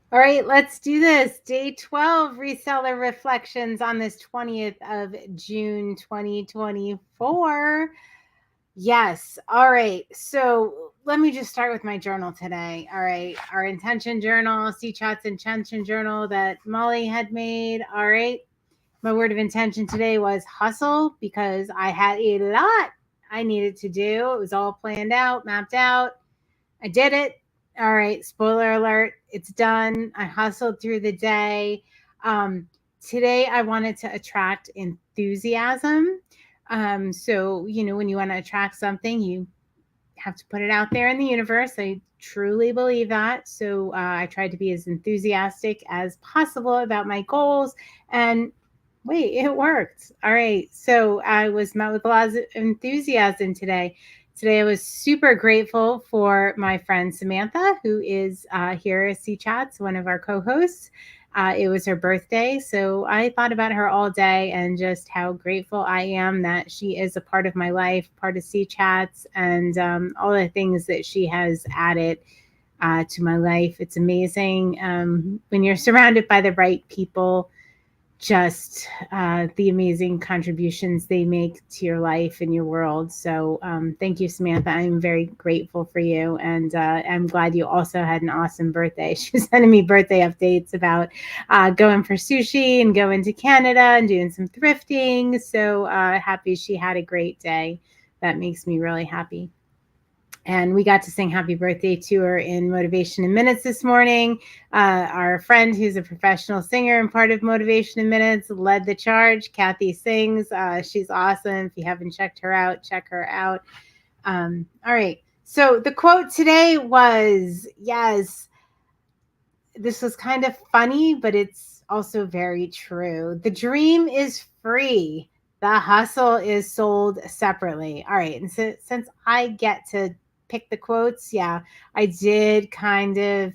All right, let's do this. Day 12 reseller reflections on this 20th of June 2024. Yes. All right. So let me just start with my journal today. All right. Our intention journal, C-Chat's intention journal that Molly had made. All right. My word of intention today was hustle because I had a lot I needed to do. It was all planned out, mapped out. I did it. All right. Spoiler alert. It's done. I hustled through the day. Um, Today, I wanted to attract enthusiasm. So, when you want to attract something, you have to put it out there in the universe. I truly believe that. So, I tried to be as enthusiastic as possible about my goals. And wait, it worked. All right. So, I was met with a lot of enthusiasm today. Today, I was super grateful for my friend Samantha, who is here at C Chats, one of our co hosts. It was her birthday. So I thought about her all day and just how grateful I am that she is a part of my life, part of C Chats, and all the things that she has added to my life. It's amazing when you're surrounded by the right people, just the amazing contributions they make to your life and your world. So thank you, Samantha. I'm very grateful for you. And I'm glad you also had an awesome birthday. She's sending me birthday updates about going for sushi and going to Canada and doing some thrifting. So happy she had a great day. That makes me really happy. And we got to sing happy birthday to her in Motivation in Minutes this morning. Our friend, who's a professional singer and part of Motivation in Minutes, led the charge. Kathy sings. She's awesome. If you haven't checked her out, check her out. All right. So the quote today was, yes, this was kind of funny, but it's also very true. The dream is free. The hustle is sold separately. All right. And so, since I get to pick the quotes, yeah, I did kind of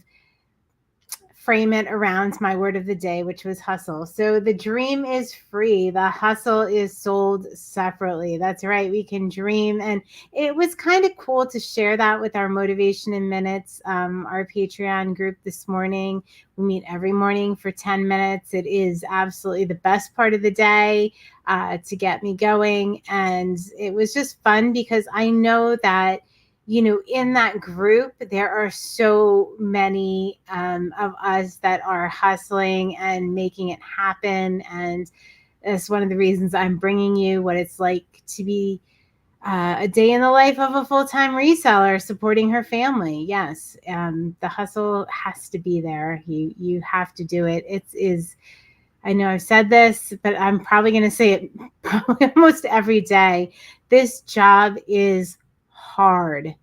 frame it around my word of the day, which was hustle. So the dream is free. The hustle is sold separately. That's right. We can dream. And it was kind of cool to share that with our Motivation in Minutes, our Patreon group this morning. We meet every morning for 10 minutes. It is absolutely the best part of the day to get me going. And it was just fun because I know that in that group, there are so many of us that are hustling and making it happen. And that's one of the reasons I'm bringing you what it's like to be a day in the life of a full-time reseller supporting her family. Yes, the hustle has to be there. You have to do it. It is. I know I've said this, but I'm probably going to say it probably almost every day. This job is hard.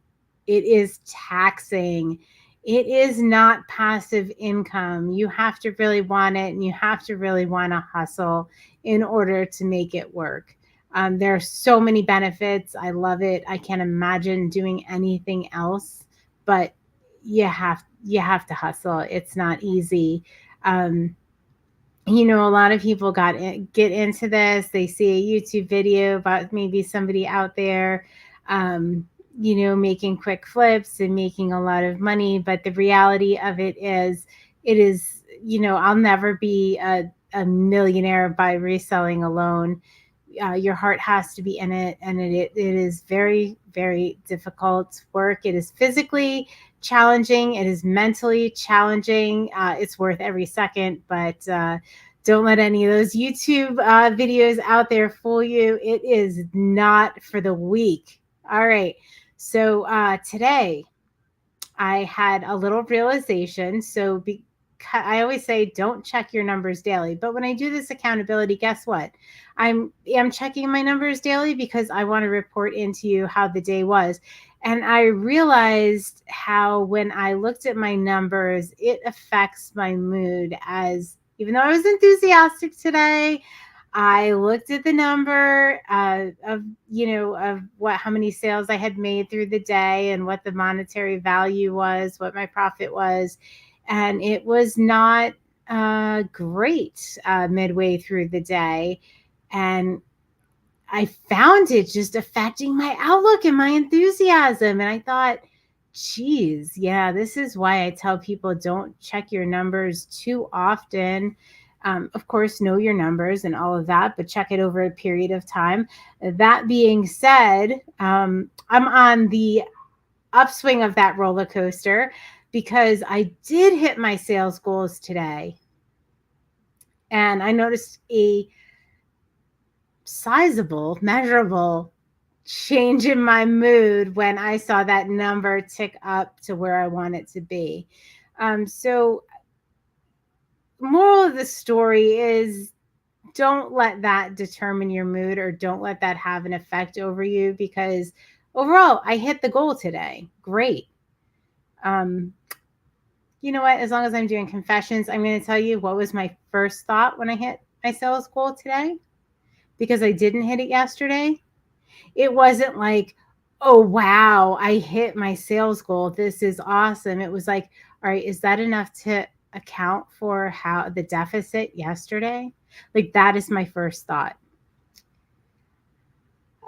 It is taxing. It is not passive income. You have to really want it, and you have to really want to hustle in order to make it work. There are so many benefits. I love it. I can't imagine doing anything else, but you have to hustle. It's not easy. Um, a lot of people get into this. They see a YouTube video about maybe somebody out there, um, making quick flips and making a lot of money. But the reality of it is, I'll never be a millionaire by reselling alone. Your heart has to be in it, and it is very, very difficult work. It is physically challenging. It is mentally challenging. It's worth every second, but don't let any of those YouTube videos out there fool you. It is not for the weak. All right. So today I had a little realization. So I always say don't check your numbers daily, but when I do this accountability, guess what? I'm checking my numbers daily because I want to report into you how the day was. And I realized how when I looked at my numbers, it affects my mood. As even though I was enthusiastic today, I looked at the number of how many sales I had made through the day and what the monetary value was, what my profit was. And it was not great midway through the day. And I found it just affecting my outlook and my enthusiasm. And I thought, Geez, yeah, this is why I tell people don't check your numbers too often. Of course, know your numbers and all of that, but check it over a period of time. That being said, I'm on the upswing of that roller coaster because I did hit my sales goals today. And I noticed a sizable, measurable change in my mood when I saw that number tick up to where I want it to be. So moral of the story is don't let that determine your mood, or don't let that have an effect over you, because overall I hit the goal today. Great. You know what? As long as I'm doing confessions, I'm going to tell you what was my first thought when I hit my sales goal today, because I didn't hit it yesterday. It wasn't like, oh, wow, I hit my sales goal. This is awesome. It was like, all right, is that enough to account for how the deficit yesterday? Like, that is my first thought.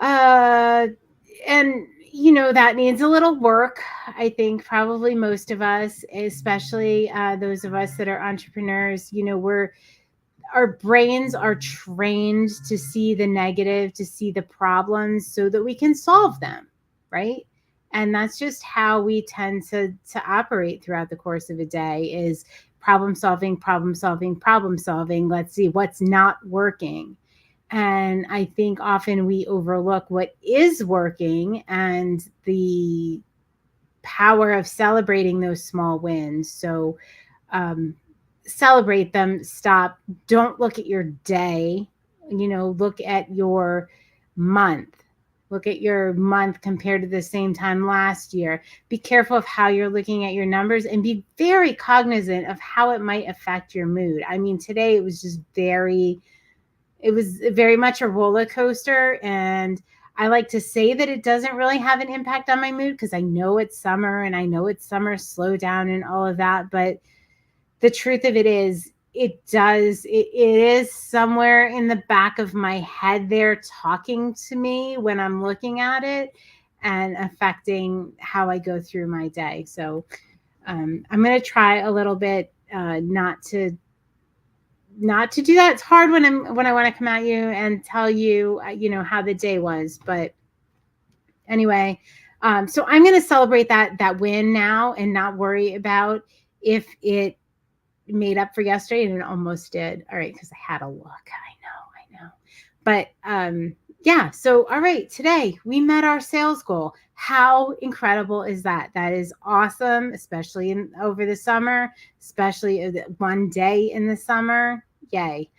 And that needs a little work. I think probably most of us, especially those of us that are entrepreneurs, our brains are trained to see the negative, to see the problems so that we can solve them, right? And that's just how we tend to operate throughout the course of a day, is problem solving, problem solving, problem solving. Let's see what's not working. And I think often we overlook what is working and the power of celebrating those small wins. So celebrate them. Stop. Don't look at your day. Look at your month. Look at your month compared to the same time last year. Be careful of how you're looking at your numbers, and be very cognizant of how it might affect your mood. I mean, today it was very much a roller coaster. And I like to say that it doesn't really have an impact on my mood because I know it's summer, and I know it's summer slowdown and all of that. But the truth of it is, it does. It is somewhere in the back of my head there, talking to me when I'm looking at it and affecting how I go through my day. So I'm going to try a little bit not to do that. It's hard when I want to come at you and tell you, how the day was. But anyway, so I'm going to celebrate that win now and not worry about if it made up for yesterday, and it almost did. All right, because I had a look. I know. But yeah, so all right, today we met our sales goal. How incredible is that? That is awesome, especially over the summer, especially one day in the summer. Yay.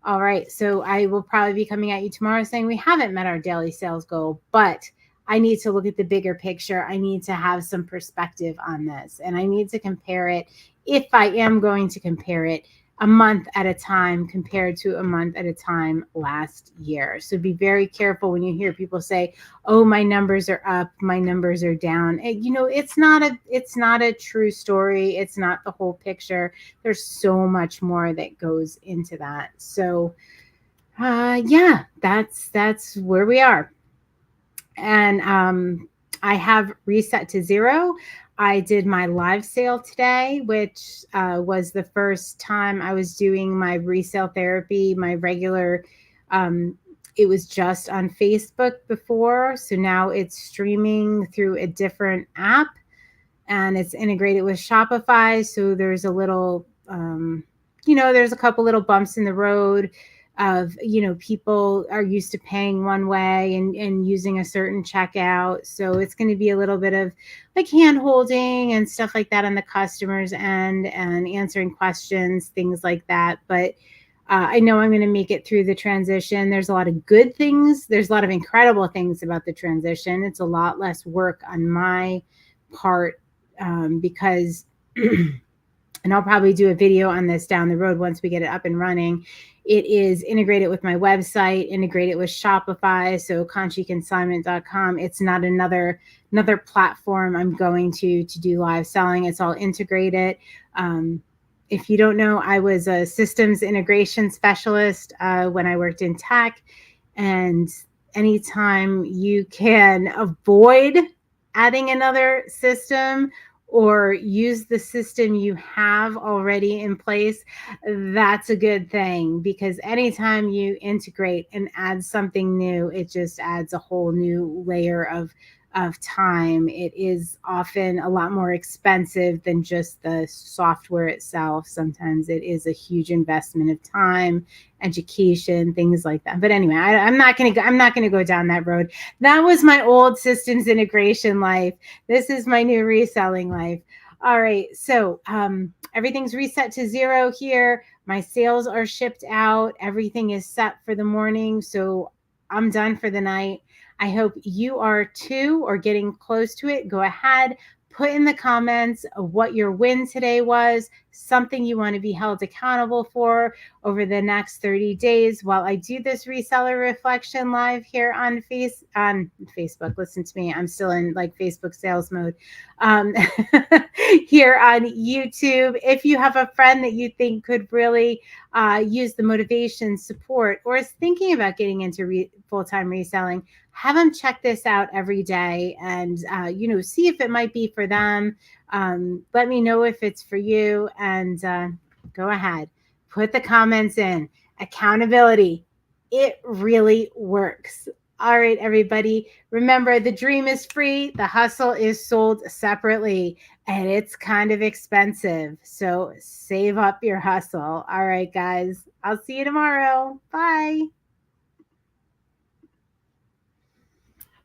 All right, so I will probably be coming at you tomorrow saying we haven't met our daily sales goal, but I need to look at the bigger picture. I need to have some perspective on this, and I need to compare it, if I am going to compare it, a month at a time compared to a month at a time last year. So be very careful when you hear people say, oh, my numbers are up, my numbers are down. It's not a true story. It's not the whole picture. There's so much more that goes into that. So yeah, that's where we are. And I have reset to zero. I did my live sale today, which was the first time I was doing my resale therapy, my regular. It was just on Facebook before. So now it's streaming through a different app, and it's integrated with Shopify. So there's a little, there's a couple little bumps in the road of, people are used to paying one way and using a certain checkout. So it's going to be a little bit of like hand holding and stuff like that on the customer's end, and answering questions, things like that. But I know I'm going to make it through the transition. There's a lot of good things. There's a lot of incredible things about the transition. It's a lot less work on my part because and I'll probably do a video on this down the road once we get it up and running. It is integrated with my website, integrated with Shopify, so consignment.com. It's not another platform I'm going to do live selling. It's all integrated. If you don't know, I was a systems integration specialist when I worked in tech, and anytime you can avoid adding another system or use the system you have already in place, that's a good thing, because anytime you integrate and add something new, it just adds a whole new layer of time. It is often a lot more expensive than just the software itself. Sometimes it is a huge investment of time, education, things like that. But anyway, I'm not gonna go down that road. That was my old systems integration life. This is my new reselling life. All right, so everything's reset to 0 here. My sales are shipped out. Everything is set for the morning, so I'm done for the night. I hope you are too, or getting close to it. Go ahead, put in the comments what your win today was, something you want to be held accountable for over the next 30 days while I do this reseller reflection live here on Facebook. Listen to me, I'm still in like Facebook sales mode. Here on YouTube. If you have a friend that you think could really use the motivation, support, or is thinking about getting into full-time reselling, have them check this out every day and, see if it might be for them. Let me know if it's for you, and go ahead, put the comments in. Accountability, it really works. All right, everybody. Remember, the dream is free. The hustle is sold separately, and it's kind of expensive. So save up your hustle. All right, guys. I'll see you tomorrow. Bye.